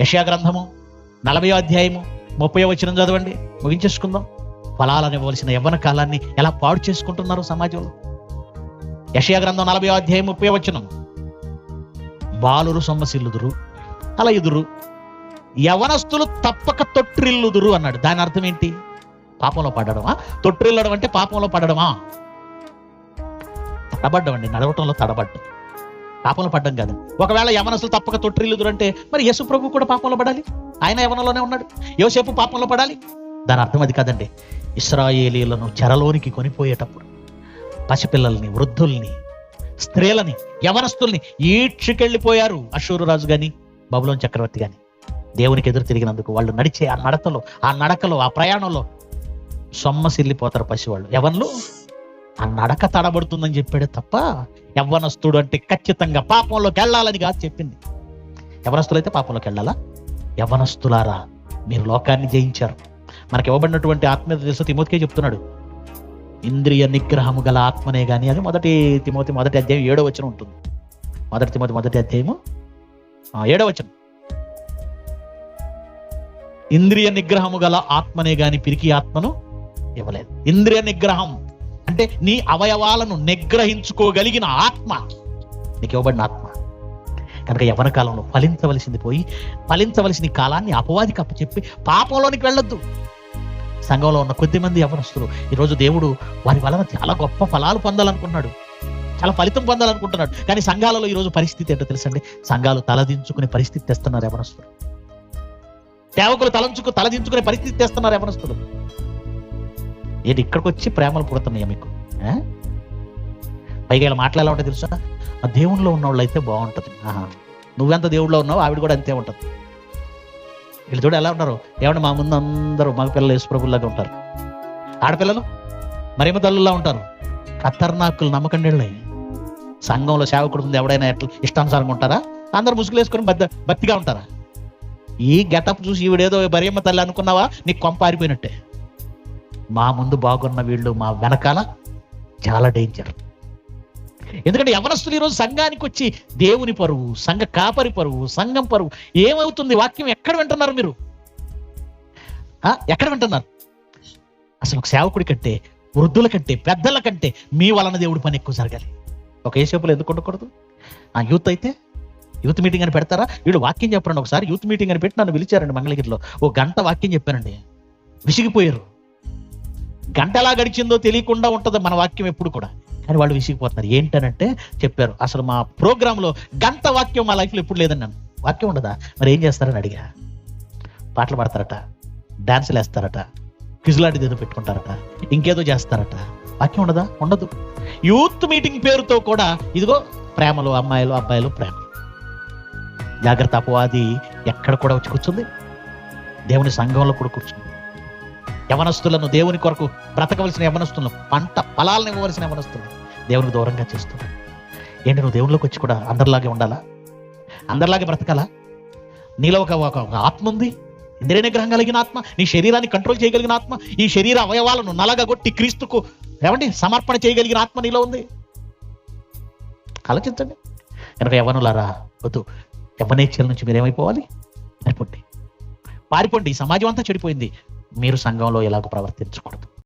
యెషయా గ్రంథము 40వ అధ్యాయము 30వ వచనం చదవండి, ముగించేసుకుందాం. ఫలాలను ఇవ్వవలసిన యవ్వన కాలాన్ని ఎలా పాడు చేసుకుంటున్నారు సమాజంలో. యెషయా గ్రంథం 40వ అధ్యాయం 30వ వచనం, బాలురు సొమ్మసిల్లుదురు, అలయుదురు, యవనస్తులు తప్పక తొట్టిల్లుదురు అన్నాడు. దాని అర్థం ఏంటి? పాపంలో పడడమా? తొట్టిల్లడం అంటే పాపంలో పడడమా? తడబడ్డం అండి, నడవటంలో తడబడ్డం, పాపంలో పడ్డం కాదు. ఒకవేళ యవనస్తులు తప్పక తొట్టిల్లుదురు అంటే మరి యేసు ప్రభు కూడా పాపంలో పడాలి, ఆయన యవనంలోనే ఉన్నాడు. యోసేపు పాపంలో పడాలి. దాని అర్థం అది కాదండి. ఇశ్రాయేలీయులను చెరలోనికి కొనిపోయేటప్పుడు పసిపిల్లల్ని, వృద్ధుల్ని, స్త్రీలని, యవనస్తుల్ని ఈడ్చుకెళ్ళిపోయారు అషూరు రాజు గాని బబులోను చక్రవర్తి గాని. దేవునికి ఎదురు తిరిగినందుకు వాళ్ళు నడిచే ఆ నడకలో ఆ ప్రయాణంలో సొమ్మసిల్లిపోతారు పసివాళ్ళు. యవన్లు ఆ నడక తడబడుతుందని చెప్పాడే తప్ప యవ్వనస్తుడు అంటే ఖచ్చితంగా పాపంలోకి వెళ్ళాలని కాదు చెప్పింది. యవనస్తులైతే పాపంలోకి వెళ్ళాలా? యవ్వనస్తులారా, మీరు లోకాన్ని జయించారు. మనకి ఇవ్వబడినటువంటి ఆత్మీయత తెలుసు. తిమోతికే చెప్తున్నాడు, ఇంద్రియ నిగ్రహము గల ఆత్మనే గాని. అది 1 తిమోతి 1వ అధ్యాయం 7వ వచనం ఉంటుంది. 1 తిమోతి 1వ అధ్యాయము 7వ వచనం, ఇంద్రియ నిగ్రహము గల ఆత్మనే గాని పిరికి ఆత్మను ఇవ్వలేదు. ఇంద్రియ నిగ్రహం అంటే నీ అవయవాలను నిగ్రహించుకోగలిగిన ఆత్మ నీకు ఇవ్వబడిన ఆత్మ. కనుక యవ్వన కాలంలో ఫలించవలసింది పోయి ఫలించవలసిన కాలాన్ని అపవాదికి అప్పచెప్పి పాపంలోనికి వెళ్ళొద్దు. సంఘంలో ఉన్న కొద్దిమంది యవ్వనస్తులు ఈరోజు దేవుడు వారి వలన చాలా గొప్ప ఫలాలు పొందాలనుకుంటున్నాడు, చాలా ఫలితం పొందాలనుకుంటున్నాడు. కానీ సంఘాలలో ఈరోజు పరిస్థితి ఏంటో తెలుసండి, సంఘాలు తలదించుకునే పరిస్థితి తెస్తున్నారు యవ్వనస్తులు. సేవకులు తలదించుకునే పరిస్థితి తెస్తున్నారు యవ్వనస్తులు. ఏంటి ఇక్కడికి వచ్చి ప్రేమలు పుడుతున్నాయా మీకు? పైగా ఇలా మాట్లాడాలా ఉంటే తెలుసా, ఆ దేవుళ్ళలో ఉన్నవాళ్ళు అయితే బాగుంటుంది. నువ్వెంత దేవుళ్ళలో ఉన్నావు ఆవిడ కూడా అంతే ఉంటుంది. వీళ్ళు చూడ ఎలా ఉన్నారు, ఏమంటే మా ముందు అందరూ మగ పిల్లలు యేసు ప్రభువులాగా ఉంటారు, ఆడపిల్లలు మరేమో తల్లులా ఉంటారు. ఖతర్నాకులు నమ్మకండి. సంఘంలో సేవకుడు ముందు ఎవడైనా ఎట్లా ఇష్టానుసారంగా ఉంటారా? అందరూ ముసుగులు వేసుకొని భక్తిగా ఉంటారా? ఈ గెటప్ చూసి ఈవిడేదో మరియమ్మ తల్లి అనుకున్నావా, నీకు కొంప ఆరిపోయినట్టే. మా ముందు బాగున్న వీళ్ళు మా వెనకాల చాలా డేంజర్. ఎందుకంటే యవనస్తులు ఈరోజు సంఘానికి వచ్చి దేవుని పరువు, సంఘ కాపరి పరువు, సంఘం పరువు ఏమవుతుంది? వాక్యం ఎక్కడ వింటున్నారు మీరు? ఎక్కడ వింటున్నారు? అసలు ఒక సేవకుడి కంటే, వృద్ధుల కంటే, పెద్దల కంటే మీ వలన దేవుడి పని ఎక్కువ జరగాలి. ఒక ఏసేపులు ఎందుకు ఉండకూడదు? యూత్ అయితే యూత్ మీటింగ్ అని పెడతారా? వీళ్ళు వాక్యం చెప్పండి. ఒకసారి యూత్ మీటింగ్ అని పెట్టి నన్ను పిలిచారండి మంగళగిరిలో. 1 గంట వాక్యం చెప్పానండి, విసిగిపోయారు. గంట ఎలా గడిచిందో తెలియకుండా ఉంటుంది మన వాక్యం ఎప్పుడు కూడా. కానీ వాళ్ళు విసిగిపోతున్నారు. ఏంటనంటే చెప్పారు, అసలు మా ప్రోగ్రాంలో గంట వాక్యం మా లైఫ్లో ఎప్పుడు లేదని. నన్ను వాక్యం ఉండదా? మరి ఏం చేస్తారని అడిగా. పాటలు పాడతారట, డాన్సులు వేస్తారట, క్విజ్లాంటిది ఏదో పెట్టుకుంటారట, ఇంకేదో చేస్తారట. వాక్యం ఉండదా? ఉండదు. యూత్ మీటింగ్ పేరుతో కూడా ఇదిగో ప్రేమలు, అమ్మాయిలు అబ్బాయిలు ప్రేమ. జాగ్రత్త, అపవాది ఎక్కడ కూడా వచ్చి కూర్చుంది, దేవుని సంఘంలో కూడా కూర్చుంది. యవనస్తులను, దేవుని కొరకు బ్రతకవలసిన యవనస్తులను, పంట ఫలాలను ఇవ్వవలసిన యవనస్తులను దేవునికి దూరంగా చేస్తున్నాడు. ఏంటి, నువ్వు దేవునిలోకి వచ్చి కూడా అందరిలాగే ఉండాలా? అందరిలాగే బ్రతకాలా? నీలో ఒక ఆత్మ ఉంది, ఇంద్రియ నిగ్రహం కలిగిన ఆత్మ, నీ శరీరాన్ని కంట్రోల్ చేయగలిగిన ఆత్మ, ఈ శరీర అవయవాలను నలగగొట్టి క్రీస్తుకు సమర్పణ చేయగలిగిన ఆత్మ నీలో ఉంది. ఆలోచించండి. కనుక యవ్వనులారా వద్దు, యవ్వనేచ్ఛల నుంచి మీరేమైపోవాలి? పారిపోండి. ఈ సమాజం అంతా చెడిపోయింది. మీరు సంఘంలో ఎలాగో ప్రవర్తించకూడదు.